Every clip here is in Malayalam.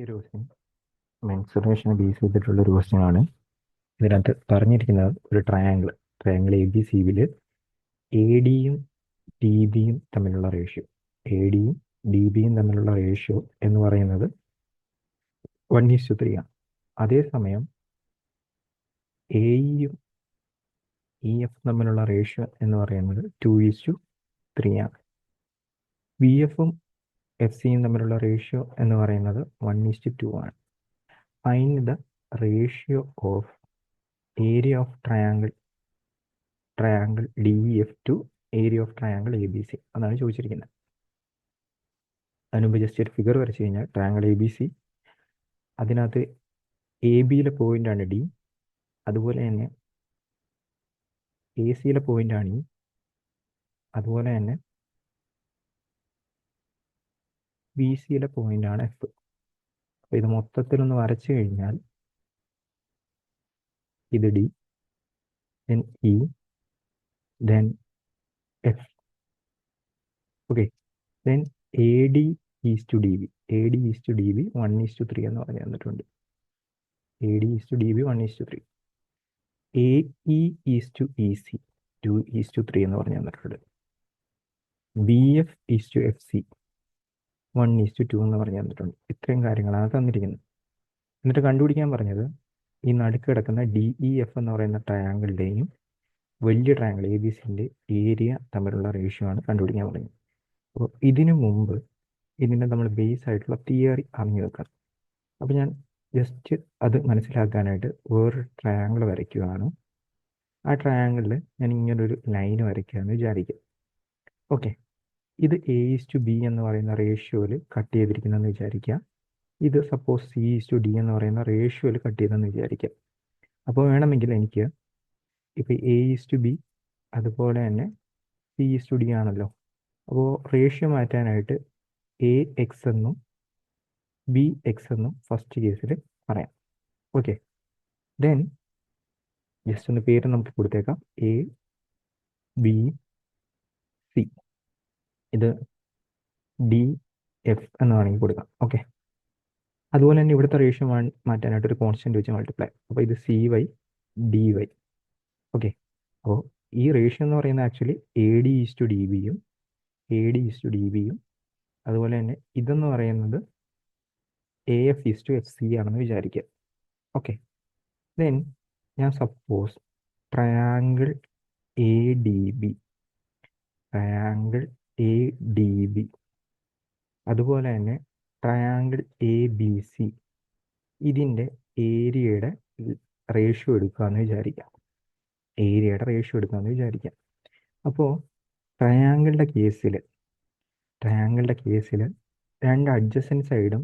ഈ ഒരു ക്വസ്റ്റ്യൻ മെൻസുറേഷനെ ബേസ് ചെയ്തിട്ടുള്ള ഒരു ക്വസ്റ്റ്യൻ ആണ്. ഇതിനകത്ത് പറഞ്ഞിരിക്കുന്നത് ഒരു ട്രയാങ്കിൾ എ ബി സി ബിയിൽ എ ഡിയും ഡി ബിയും തമ്മിലുള്ള റേഷ്യോ തമ്മിലുള്ള റേഷ്യോ എന്ന് പറയുന്നത് 1:3 ആണ്. അതേസമയം എയും ഇ എഫ് തമ്മിലുള്ള റേഷ്യോ എന്ന് പറയുന്നത് 2:3 ആണ്. ബി എഫും എഫ് സിയും തമ്മിലുള്ള റേഷ്യോ എന്ന് പറയുന്നത് 1:2 ആണ്. Find the ratio of area of triangle D F to area of triangle A B C അതാണ് ചോദിച്ചിരിക്കുന്നത്. അതിനുമുമ്പ് ജസ്റ്റ് ഒരു ഫിഗർ വരച്ചു കഴിഞ്ഞാൽ ട്രയാങ്കിൾ എ ബി സി, അതിനകത്ത് എ ബിയിലെ പോയിന്റാണ് ഡി, അതുപോലെ തന്നെ എ സിയിലെ പോയിന്റാണ് ഇ, അതുപോലെ തന്നെ ബി സിയിലെ പോയിന്റാണ് എഫ്. അപ്പോൾ ഇത് മൊത്തത്തിലൊന്ന് വരച്ചു കഴിഞ്ഞാൽ ഇത് D, then E, then F. Okay, then A D is to D B 1:3 എന്ന് പറഞ്ഞു തന്നിട്ടുണ്ട്. A D is to D B 1:3. A E is to E C 2:3 എന്ന് പറഞ്ഞു തന്നിട്ടുണ്ട്. B F is to F C 1:2 എന്ന് പറഞ്ഞു തന്നിട്ടുണ്ട്. ഇത്രയും കാര്യങ്ങളാണ് തന്നിരിക്കുന്നത്. എന്നിട്ട് കണ്ടുപിടിക്കാൻ പറഞ്ഞത് ഈ നടുക്ക് കിടക്കുന്ന ഡി ഇ എഫ് എന്ന് പറയുന്ന ട്രയാങ്കിളിൻ്റെയും വലിയ ട്രയാങ്കിൾ എ ബി സിൻ്റെ ഏരിയ തമ്മിലുള്ള റേഷ്യോ ആണ് കണ്ടുപിടിക്കാൻ പറഞ്ഞത്. അപ്പോൾ ഇതിനു മുമ്പ് ഇതിൻ്റെ നമ്മൾ ബേസ് ആയിട്ടുള്ള തിയറി അറിഞ്ഞു വെക്കണം. അപ്പോൾ ഞാൻ ജസ്റ്റ് അത് മനസ്സിലാക്കാനായിട്ട് വേറൊരു ട്രയാങ്കിൾ വരയ്ക്കുകയാണ്. ആ ട്രയാങ്കിളിൽ ഞാൻ ഇങ്ങനൊരു ലൈൻ വരയ്ക്കുകയെന്ന് വിചാരിക്കുക. ഓക്കെ, ഇത് A:B എന്ന് പറയുന്ന റേഷ്യോയിൽ കട്ട് ചെയ്തിരിക്കുന്നതെന്ന് വിചാരിക്കുക. ഇത് സപ്പോസ് C:D എന്ന് പറയുന്ന റേഷ്യോയിൽ കട്ട് ചെയ്തെന്ന് വിചാരിക്കുക. അപ്പോൾ വേണമെങ്കിൽ എനിക്ക് ഇപ്പോൾ A:B അതുപോലെ തന്നെ C:D ആണല്ലോ. അപ്പോൾ റേഷ്യോ മാറ്റാനായിട്ട് AX എന്നും BX എന്നും ഫസ്റ്റ് കേസിൽ പറയാം. ഓക്കെ, ദെൻ ജസ്റ്റ് ഒന്ന് പേര് നമുക്ക് കൊടുത്തേക്കാം, A B C. ഇത് DF എന്ന് വേണമെങ്കിൽ കൊടുക്കാം. ഓക്കെ, അതുപോലെ തന്നെ ഇവിടുത്തെ റേഷ്യോ മാറ്റാനായിട്ട് ഒരു കോൺസ്റ്റന്റ് വെച്ച് മൾട്ടിപ്ലൈ. അപ്പോൾ ഇത് CY DY. ഓക്കെ, അപ്പോൾ ഈ റേഷ്യോ എന്ന് പറയുന്നത് ആക്ച്വലി AD:DB യും അതുപോലെ തന്നെ ഇതെന്ന് പറയുന്നത് AF:FC ആണെന്ന് വിചാരിക്കുക. ഓക്കെ, ദെൻ ഞാൻ സപ്പോസ് ട്രയാങ്കിൾ ADB അതുപോലെ തന്നെ ട്രയാങ്കിൾ ABC ഇതിൻ്റെ ഏരിയയുടെ റേഷ്യോ എടുക്കാമെന്ന് വിചാരിക്കാം. അപ്പോൾ ട്രയാങ്കിളുടെ കേസിൽ രണ്ട് അഡ്ജസൻറ്റ് സൈഡും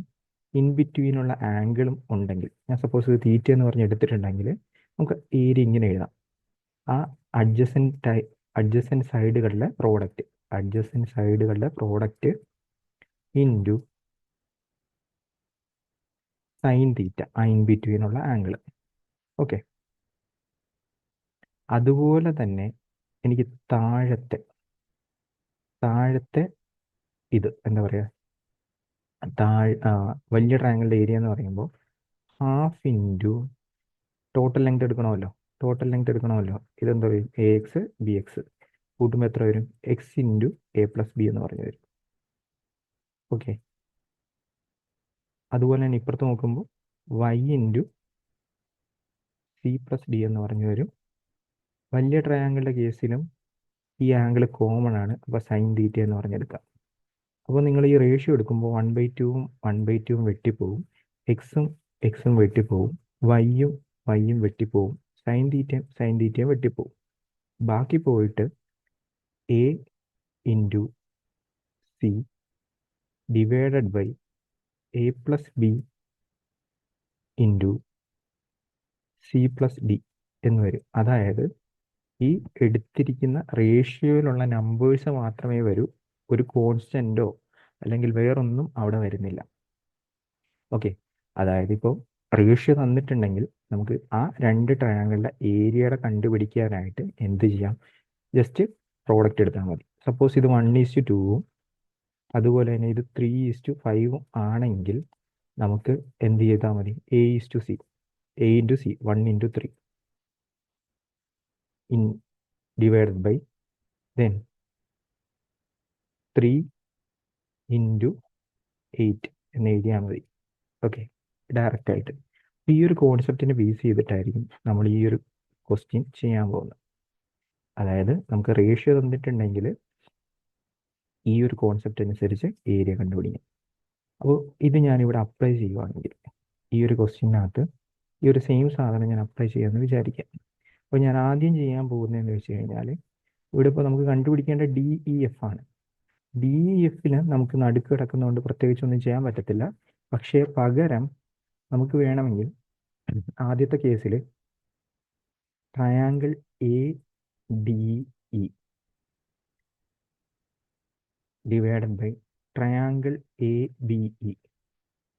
ഇൻ ബിറ്റ്വീനുള്ള ആംഗിളും ഉണ്ടെങ്കിൽ, ഞാൻ സപ്പോസ് ഇത് തീറ്റ എന്ന് പറഞ്ഞ് എടുത്തിട്ടുണ്ടെങ്കിൽ നമുക്ക് ഏരിയ ഇങ്ങനെ എഴുതാം. ആ അഡ്ജസൻറ്റ് സൈഡുകളുടെ product into sine theta, in ബിറ്റ്വീനുള്ള ആംഗിൾ. ഓക്കെ, അതുപോലെ തന്നെ എനിക്ക് താഴത്തെ ഇത് എന്താ പറയുക, വലിയ ട്രയാങ്കിളിൻ്റെ ഏരിയ എന്ന് പറയുമ്പോൾ ഹാഫ് ഇൻറ്റു ടോട്ടൽ ലെങ്ത് എടുക്കണമല്ലോ. ഇതെന്താ വരും, AX BX കൂട്ടുമ്പോൾ എത്ര വരും, X ഇൻറ്റു A+B എന്ന് പറഞ്ഞു വരും. ഓക്കെ, അതുപോലെ തന്നെ ഇപ്പുറത്ത് നോക്കുമ്പോൾ Y ഇൻറ്റു C+D എന്ന് പറഞ്ഞു വരും. വലിയ ട്രയാങ്കിളുടെ കേസിലും ഈ ആംഗിൾ കോമൺ ആണ്, അപ്പോൾ സൈൻ തീറ്റ എന്ന് പറഞ്ഞെടുക്കാം. അപ്പോൾ നിങ്ങൾ ഈ റേഷ്യോ എടുക്കുമ്പോൾ 1/2 വെട്ടിപ്പോവും, എക്സും വെട്ടിപ്പോവും, വൈയും വെട്ടിപ്പോവും, സൈൻ തീറ്റയും വെട്ടിപ്പോവും. ബാക്കി പോയിട്ട് A into C divided by A+B into C+D എന്ന് വരും. അതായത് ഈ എടുത്തിരിക്കുന്ന റേഷ്യോയിലുള്ള നമ്പേഴ്സ് മാത്രമേ വരൂ, ഒരു കോൺസ്റ്റൻറ്റോ അല്ലെങ്കിൽ വേറൊന്നും അവിടെ വരുന്നില്ല. ഓക്കെ, അതായത് ഇപ്പോൾ റേഷ്യോ തന്നിട്ടുണ്ടെങ്കിൽ നമുക്ക് ആ രണ്ട് ട്രയാങ്കിളുടെ ഏരിയയുടെ കണ്ടുപിടിക്കാനായിട്ട് എന്ത് ചെയ്യാം, ജസ്റ്റ് പ്രോഡക്റ്റ് എടുത്താൽ മതി. സപ്പോസ് ഇത് 1:2 അതുപോലെ തന്നെ ഇത് 3:5 ആണെങ്കിൽ നമുക്ക് എന്ത് ചെയ്താൽ മതി? A:C, A into C, 1 into 3 in divided by then 3 into 8 എന്ന് എഴുതിയാൽ മതി. ഓക്കെ, ഡയറക്റ്റ് ആയിട്ട്. ഈ ഒരു കോൺസെപ്റ്റിനെ ബേസ് ചെയ്തിട്ടായിരിക്കും നമ്മൾ ഈ ഒരു ക്വസ്റ്റ്യൻ ചെയ്യാൻ പോകുന്നത്. അതായത് നമുക്ക് റേഷ്യോ തന്നിട്ടുണ്ടെങ്കിൽ ഈ ഒരു കോൺസെപ്റ്റ് അനുസരിച്ച് ഏരിയ കണ്ടുപിടിക്കാം. അപ്പോൾ ഇത് ഞാനിവിടെ അപ്ലൈ ചെയ്യുവാണെങ്കിൽ ഈ ഒരു ക്വസ്റ്റ്യനകത്ത് ഈ ഒരു സെയിം സാധനം ഞാൻ അപ്ലൈ ചെയ്യാമെന്ന് വിചാരിക്കാം. അപ്പോൾ ഞാൻ ആദ്യം ചെയ്യാൻ പോകുന്നതെന്ന് വെച്ച് കഴിഞ്ഞാൽ ഇവിടെ ഇപ്പോൾ നമുക്ക് കണ്ടുപിടിക്കേണ്ട DEF ആണ്. DEFൽ നമുക്ക് നടുക്ക് കിടക്കുന്നതുകൊണ്ട് പ്രത്യേകിച്ചൊന്നും ചെയ്യാൻ പറ്റത്തില്ല. പക്ഷേ പകരം നമുക്ക് വേണമെങ്കിൽ ആദ്യത്തെ കേസിൽ triangle ADE divided by triangle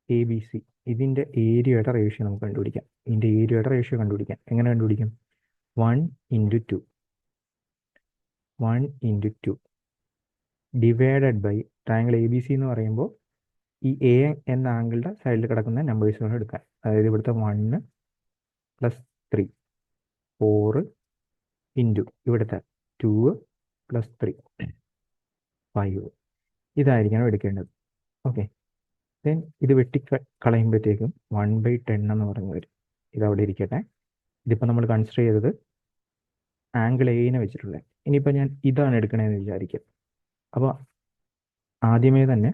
ABC ഇതിൻ്റെ ഏരിയയുടെ റേഷ്യോ നമുക്ക് കണ്ടുപിടിക്കാം. ഇതിൻ്റെ ഏരിയയുടെ റേഷ്യോ കണ്ടുപിടിക്കാം. എങ്ങനെ കണ്ടുപിടിക്കും? 1 into 2 divided by triangle ABC എന്ന് പറയുമ്പോൾ ഈ A എന്ന ആംഗിളുടെ സൈഡിൽ കിടക്കുന്ന നമ്പേഴ്സുകൾ എടുക്കാൻ. അതായത് ഇവിടുത്തെ 1 + 3 4 ഇൻറ്റു ഇവിടുത്തെ 2 + 3 5 ഇതായിരിക്കണം എടുക്കേണ്ടത്. ഓക്കെ, ദെൻ ഇത് വെട്ടിക്കളയുമ്പോഴത്തേക്കും 1/10 എന്ന് പറഞ്ഞു വരും. ഇതവിടെ ഇരിക്കട്ടെ. ഇതിപ്പോൾ നമ്മൾ കൺസിഡർ ചെയ്തത് ആംഗിൾ എനെ വെച്ചിട്ടുള്ളത്. ഇനിയിപ്പോൾ ഞാൻ ഇതാണ് എടുക്കണതെന്ന് വിചാരിക്കാം. അപ്പോൾ ആദ്യമേ തന്നെ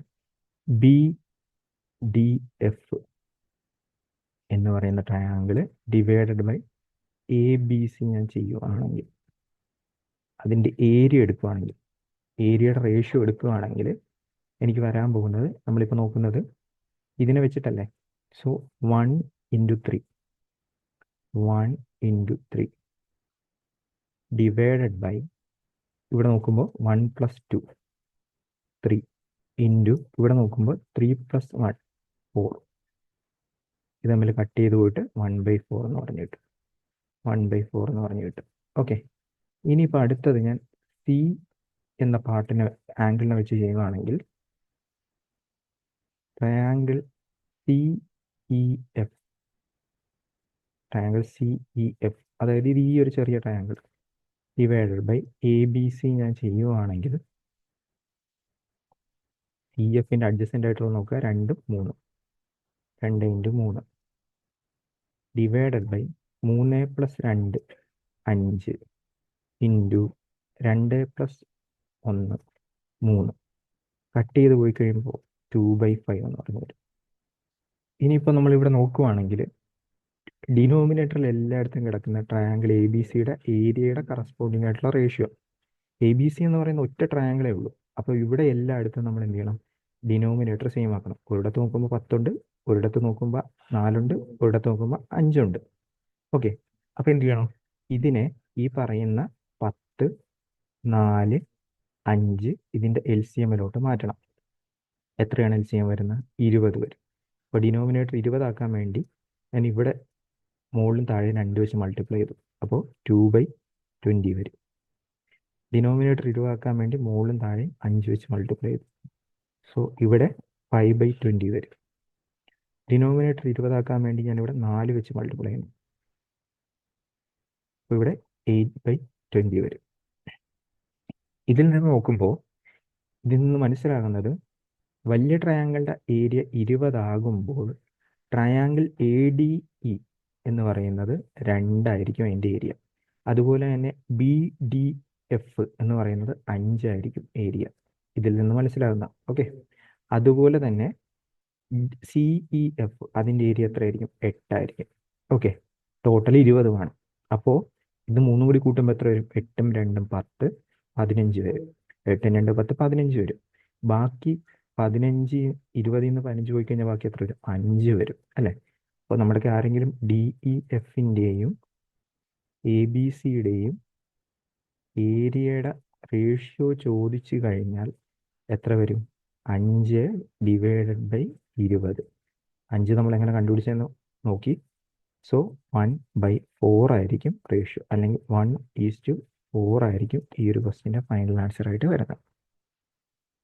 BDF എന്ന് പറയുന്ന ട്രയാങ്കിൾ ഡിവൈഡഡ് ബൈ ABC ഞാൻ ചെയ്യുവാണെങ്കിൽ, അതിൻ്റെ ഏരിയ എടുക്കുകയാണെങ്കിൽ, ഏരിയയുടെ റേഷ്യോ എടുക്കുകയാണെങ്കിൽ എനിക്ക് വരാൻ പോകുന്നത്, നമ്മളിപ്പോൾ നോക്കുന്നത് ഇതിനെ വെച്ചിട്ടല്ലേ. സോ 1 into 3 ഡിവൈഡഡ് ബൈ ഇവിടെ നോക്കുമ്പോൾ 1 + 2 3 ഇൻറ്റു ഇവിടെ നോക്കുമ്പോൾ 3 + 1 4 ഇത് തമ്മിൽ കട്ട് ചെയ്ത് പോയിട്ട് 1/4 എന്ന് പറഞ്ഞു കിട്ടും. 1/4 എന്ന് പറഞ്ഞു കിട്ടും. ഓക്കെ, ഇനിയിപ്പോൾ അടുത്തത് ഞാൻ C എന്ന പാർട്ടിനെ ആംഗിളിനെ വെച്ച് ചെയ്യുകയാണെങ്കിൽ ട്രയാങ്കിൾ CEF അതായത് ഇത് ഈ ഒരു ചെറിയ ട്രയാങ്കിൾ ഡിവൈഡഡ് ബൈ ABC ഞാൻ ചെയ്യുവാണെങ്കിൽ CFൻ്റെ അഡ്ജസ്റ്റൻ്റ് ആയിട്ടുള്ള നോക്കുക 2 3 2 into 3 divided by 3 + 2 5 into 2 + 1 3 cut ചെയ്ത് പോയി കഴിയുമ്പോൾ 2/5 എന്ന് പറഞ്ഞു വരും. ഇനിയിപ്പോൾ നമ്മളിവിടെ നോക്കുവാണെങ്കിൽ ഡിനോമിനേറ്ററിൽ എല്ലായിടത്തും കിടക്കുന്ന ട്രയാങ്കിൾ ABCയുടെ ഏരിയയുടെ കറസ്പോണ്ടിങ് ആയിട്ടുള്ള റേഷ്യോ. ABC എന്ന് പറയുന്ന ഒറ്റ ട്രയാങ്കിളേ ഉള്ളൂ. അപ്പോൾ ഇവിടെ എല്ലായിടത്തും നമ്മൾ എന്ത് ചെയ്യണം? ഡിനോമിനേറ്റർ സെയിം ആക്കണം. ഒരിടത്ത് നോക്കുമ്പോൾ 10 ഉണ്ട്, ഒരിടത്ത് നോക്കുമ്പോൾ 4 ഉണ്ട്, ഒരിടത്ത് നോക്കുമ്പോൾ 5 ഉണ്ട്. ഓക്കെ, അപ്പോൾ എന്ത് ചെയ്യണം? ഇതിനെ ഈ പറയുന്ന 10, 4, 5 ഇതിൻ്റെ LCMലോട്ട് മാറ്റണം. എത്രയാണ് LCM വരുന്നത്? 20 വരും. അപ്പോൾ ഡിനോമിനേറ്റർ 20 ആക്കാൻ വേണ്ടി ഞാൻ ഇവിടെ മുകളിലും താഴെ 2 വെച്ച് മൾട്ടിപ്ലൈ ചെയ്തു. അപ്പോൾ 2/20 വരും. ഡിനോമിനേറ്റർ 20 ആക്കാൻ വേണ്ടി മുകളിലും താഴെ 5 വെച്ച് മൾട്ടിപ്ലൈ ചെയ്തു. സോ ഇവിടെ 5/20 വരും. ഡിനോമിനേറ്റർ 20 ആക്കാൻ വേണ്ടി ഞാൻ ഇവിടെ 4 വെച്ച് മൾട്ടിപ്ലൈ ചെയ്യുന്നു. അപ്പോൾ ഇവിടെ 8/20 വരും. ഇതിൽ നിന്ന് നോക്കുമ്പോൾ ഇതിൽ നിന്ന് മനസ്സിലാകുന്നത് വലിയ ട്രയാങ്കിളുടെ ഏരിയ 20 ആകുമ്പോൾ ട്രയാങ്കിൾ ADE എന്ന് പറയുന്നത് 2 ആയിരിക്കും അതിൻ്റെ ഏരിയ. അതുപോലെ തന്നെ BDF എന്ന് പറയുന്നത് 5 ആയിരിക്കും ഏരിയ. ഇതിൽ നിന്ന് മനസ്സിലാകുന്ന. ഓക്കെ, അതുപോലെ തന്നെ CEF അതിൻ്റെ ഏരിയ എത്രയായിരിക്കും? 8 ആയിരിക്കും. ഓക്കെ, ടോട്ടൽ 20 വേണം. അപ്പോൾ ഇത് മൂന്നും കൂടി കൂട്ടുമ്പോൾ എത്ര വരും? 8ഉം 2ഉം 10, 15 വരും. 8, 2, 10, 15 വരും. ബാക്കി 15, 20 നിന്ന് 15 പോയി കഴിഞ്ഞാൽ ബാക്കി എത്ര വരും? 5 വരും അല്ലേ? അപ്പോൾ നമ്മുടെ ആരെങ്കിലും DEFൻ്റെയും ABCയുടെയും ഏരിയയുടെ റേഷ്യോ ചോദിച്ചു കഴിഞ്ഞാൽ എത്ര വരും? 5/20. 5 നമ്മൾ എങ്ങനെ കണ്ടുപിടിച്ചെന്ന് നോക്കി. സോ 1/4 ആയിരിക്കും റേഷ്യോ, അല്ലെങ്കിൽ 1:4 ആയിരിക്കും ഈ ഒരു ക്വസ്റ്റ്യൻ്റെ ഫൈനൽ ആൻസർ ആയിട്ട് വരുന്നത്.